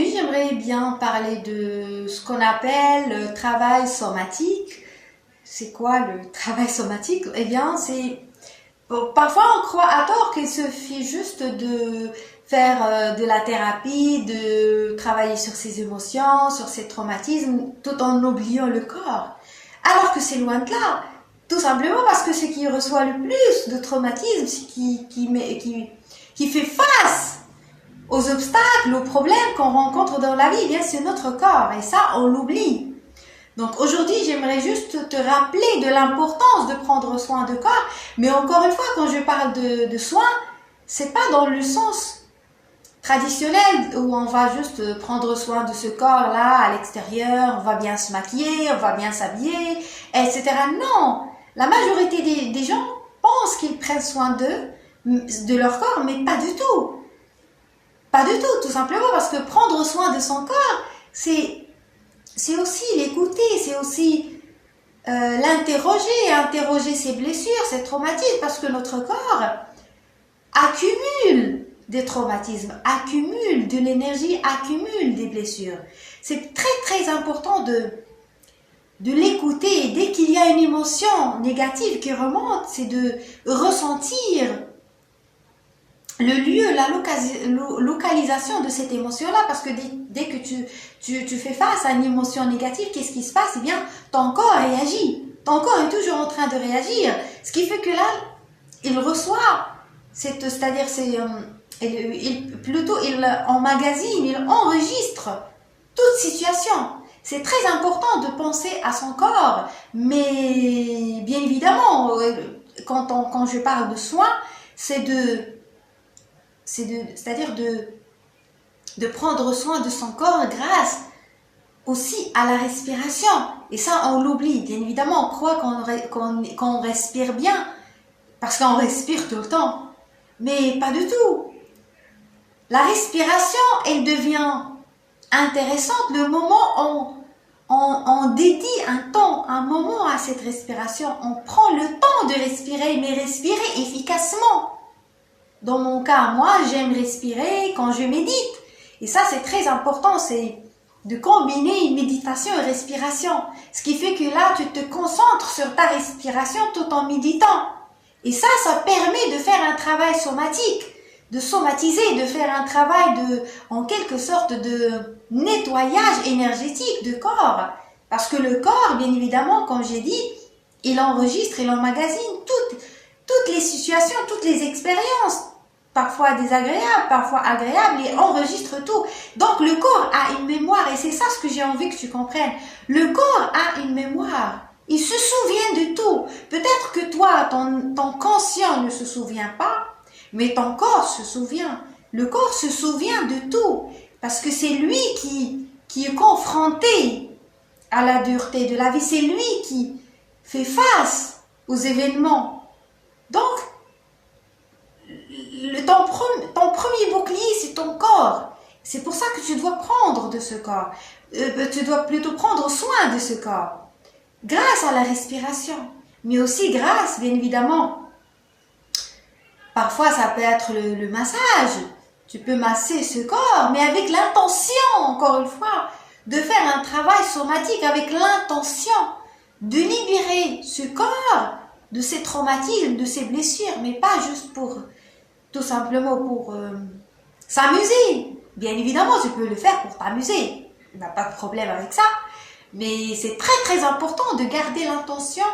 Aujourd'hui, j'aimerais bien parler de ce qu'on appelle le travail somatique. C'est quoi le travail somatique? Eh bien, parfois on croit à tort qu'il suffit juste de faire de la thérapie, de travailler sur ses émotions, sur ses traumatismes, tout en oubliant le corps. Alors que c'est loin de là. Tout simplement parce que ce qui reçoit le plus de traumatisme, qui fait face aux obstacles, aux problèmes qu'on rencontre dans la vie, eh bien c'est notre corps. Et ça, on l'oublie. Donc aujourd'hui, j'aimerais juste te rappeler de l'importance de prendre soin de corps. Mais encore une fois, quand je parle de soins, c'est pas dans le sens traditionnel où on va juste prendre soin de ce corps-là à l'extérieur, on va bien se maquiller, on va bien s'habiller, etc. Non, la majorité des gens pensent qu'ils prennent soin de leur corps, mais pas du tout. Pas du tout, tout simplement parce que prendre soin de son corps, c'est aussi l'écouter, c'est aussi interroger ses blessures, ses traumatismes, parce que notre corps accumule des traumatismes, accumule de l'énergie, accumule des blessures. C'est très très important de l'écouter. Dès qu'il y a une émotion négative qui remonte, c'est de ressentir le lieu, la localisation de cette émotion-là, parce que dès que tu fais face à une émotion négative, qu'est-ce qui se passe? Eh bien, ton corps réagit. Ton corps est toujours en train de réagir. Ce qui fait que là, il reçoit, c'est-à-dire, il emmagasine, il enregistre toute situation. C'est très important de penser à son corps, mais bien évidemment, quand je parle de soins, c'est-à-dire de prendre soin de son corps grâce aussi à la respiration. Et ça, on l'oublie. Bien évidemment, on croit qu'on respire bien, parce qu'on respire tout le temps. Mais pas du tout. La respiration, elle devient intéressante le moment où on dédie un moment à cette respiration. On prend le temps de respirer, mais respirer efficacement. Dans mon cas, moi, j'aime respirer quand je médite. Et ça, c'est très important, c'est de combiner une méditation et respiration. Ce qui fait que là, tu te concentres sur ta respiration tout en méditant. Et ça permet de faire un travail somatique, de somatiser, de faire un travail en quelque sorte de nettoyage énergétique du corps. Parce que le corps, bien évidemment, comme j'ai dit, il enregistre, il emmagasine toutes les situations, toutes les expériences, parfois désagréables, parfois agréables, et enregistre tout. Donc le corps a une mémoire, et c'est ça ce que j'ai envie que tu comprennes. Le corps a une mémoire. Il se souvient de tout. Peut-être que toi, ton conscient ne se souvient pas, mais ton corps se souvient. Le corps se souvient de tout, parce que c'est lui qui est confronté à la dureté de la vie. C'est lui qui fait face aux événements. Donc, ton premier bouclier, c'est ton corps. C'est pour ça que tu dois prendre de ce corps. Tu dois plutôt prendre soin de ce corps. Grâce à la respiration. Mais aussi grâce, bien évidemment. Parfois, ça peut être le massage. Tu peux masser ce corps, mais avec l'intention, encore une fois, de faire un travail somatique avec l'intention de libérer ce corps de ses traumatismes, de ses blessures, mais pas juste tout simplement pour s'amuser. Bien évidemment, tu peux le faire pour t'amuser. Il n'y a pas de problème avec ça. Mais c'est très très important de garder l'intention,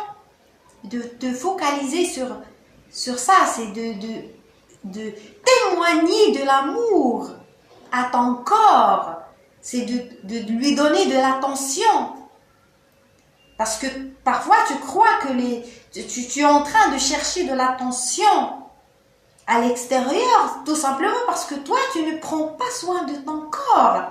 de te focaliser sur ça. C'est de témoigner de l'amour à ton corps. C'est de lui donner de l'attention. Parce que parfois tu crois que tu es en train de chercher de l'attention à l'extérieur, tout simplement parce que toi tu ne prends pas soin de ton corps.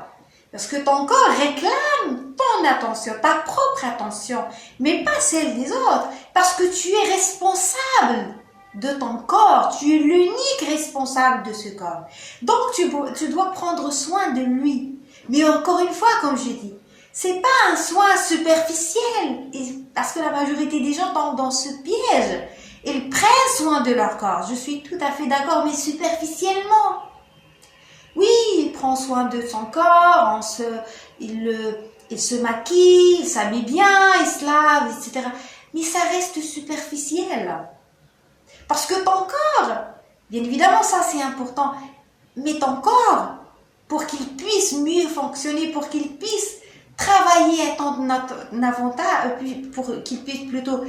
Parce que ton corps réclame ton attention, ta propre attention, mais pas celle des autres. Parce que tu es responsable de ton corps, tu es l'unique responsable de ce corps. Donc tu dois prendre soin de lui. Mais encore une fois, comme je dis, c'est pas un soin superficiel, parce que la majorité des gens tombent dans ce piège. Ils prennent soin de leur corps, je suis tout à fait d'accord, mais superficiellement. Oui, ils prennent prend soin de son corps, il se maquille, il s'habille bien, il se lave, etc. Mais ça reste superficiel. Parce que ton corps, bien évidemment ça c'est important, mais ton corps, pour qu'il puisse mieux fonctionner, pour qu'il puisse travailler à ton avantage, pour qu'il puisse plutôt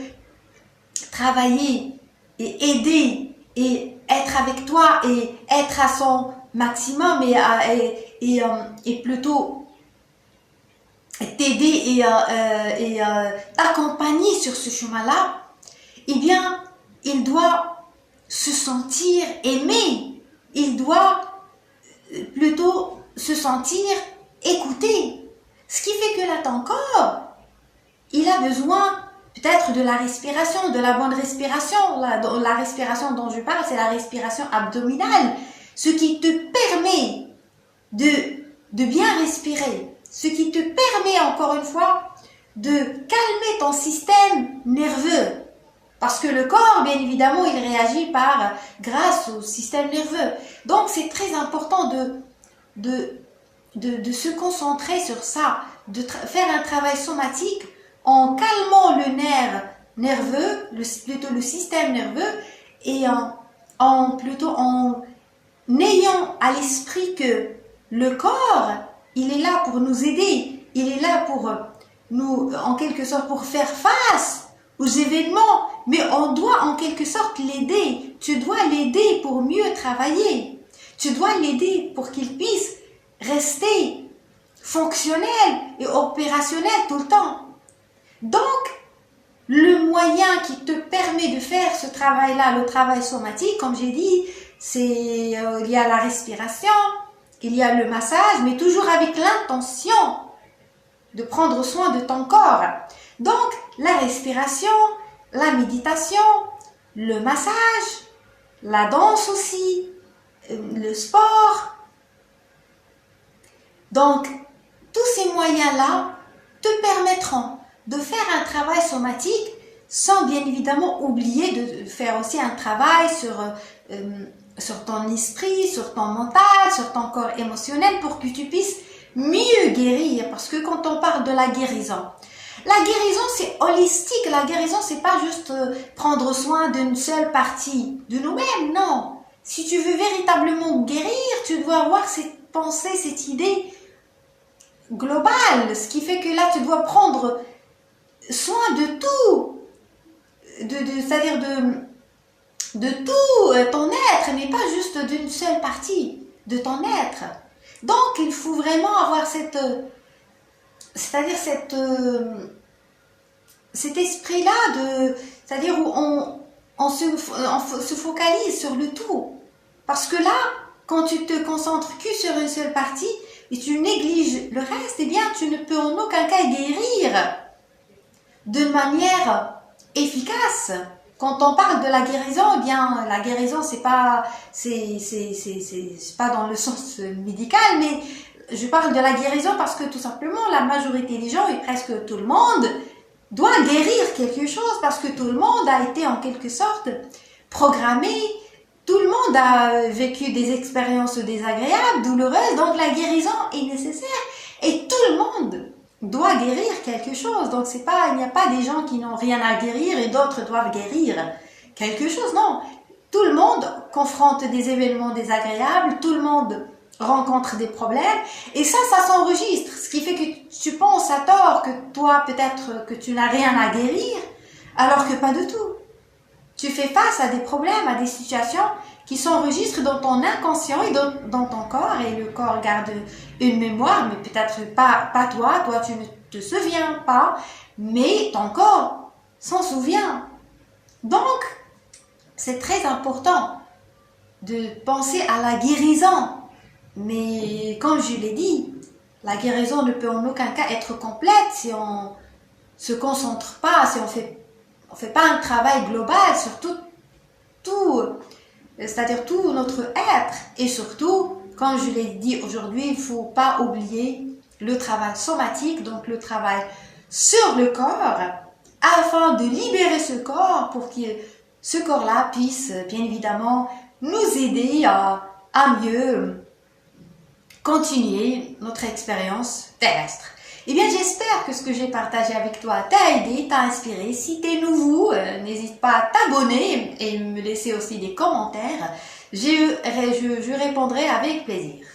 travailler et aider et être avec toi et être à son maximum et plutôt t'aider et t'accompagner sur ce chemin-là, eh bien, il doit se sentir aimé, il doit plutôt se sentir écouté. Ce qui fait que là, ton corps, il a besoin peut-être de la respiration, de la bonne respiration. La respiration dont je parle, c'est la respiration abdominale, ce qui te permet de bien respirer, ce qui te permet encore une fois de calmer ton système nerveux. Parce que le corps, bien évidemment, il réagit grâce au système nerveux. Donc, c'est très important de se concentrer sur ça, de faire un travail somatique en calmant le nerf nerveux, plutôt le système nerveux, et en ayant à l'esprit que le corps, il est là pour nous aider, il est là pour nous, en quelque sorte, pour faire face aux événements, mais on doit en quelque sorte l'aider. Tu dois l'aider pour mieux travailler. Tu dois l'aider pour qu'il puisse rester fonctionnel et opérationnel tout le temps. Donc, le moyen qui te permet de faire ce travail-là, le travail somatique, comme j'ai dit, il y a la respiration, il y a le massage, mais toujours avec l'intention de prendre soin de ton corps. Donc, la respiration, la méditation, le massage, la danse aussi, le sport. Donc, tous ces moyens-là te permettront de faire un travail somatique sans bien évidemment oublier de faire aussi un travail sur ton esprit, sur ton mental, sur ton corps émotionnel pour que tu puisses mieux guérir. Parce que quand on parle de la guérison c'est holistique. La guérison c'est pas juste prendre soin d'une seule partie de nous-mêmes, non. Si tu veux véritablement guérir, tu dois avoir cette pensée, cette idée globale, ce qui fait que là tu dois prendre soin de tout, c'est-à-dire de tout ton être, mais pas juste d'une seule partie de ton être. Donc il faut vraiment avoir cet esprit-là c'est-à-dire où on se focalise sur le tout. Parce que là, quand tu te concentres que sur une seule partie et tu négliges le reste, eh bien tu ne peux en aucun cas guérir de manière efficace. Quand on parle de la guérison, eh bien la guérison c'est pas dans le sens médical, mais je parle de la guérison parce que tout simplement la majorité des gens et presque tout le monde doit guérir quelque chose parce que tout le monde a été en quelque sorte programmé, tout le monde a vécu des expériences désagréables, douloureuses, donc la guérison est nécessaire et tout le monde doit guérir quelque chose. Donc il n'y a pas des gens qui n'ont rien à guérir et d'autres doivent guérir quelque chose, non. Tout le monde confronte des événements désagréables, tout le monde rencontre des problèmes et ça s'enregistre, ce qui fait que tu penses à tort que toi peut-être que tu n'as rien à guérir alors que pas du tout. Tu fais face à des problèmes, à des situations qui s'enregistrent dans ton inconscient et dans ton corps et le corps garde une mémoire, mais peut-être pas toi tu ne te souviens pas, mais ton corps s'en souvient. Donc, c'est très important de penser à la guérison. Mais comme je l'ai dit, la guérison ne peut en aucun cas être complète si on se concentre pas, si on fait pas un travail global sur c'est-à-dire tout notre être. Et surtout, comme je l'ai dit aujourd'hui, il faut pas oublier le travail somatique, donc le travail sur le corps, afin de libérer ce corps pour que ce corps-là puisse bien évidemment nous aider à mieux continuer notre expérience terrestre. Eh bien, j'espère que ce que j'ai partagé avec toi t'a aidé, t'a inspiré. Si t'es nouveau, n'hésite pas à t'abonner et me laisser aussi des commentaires. Je répondrai avec plaisir.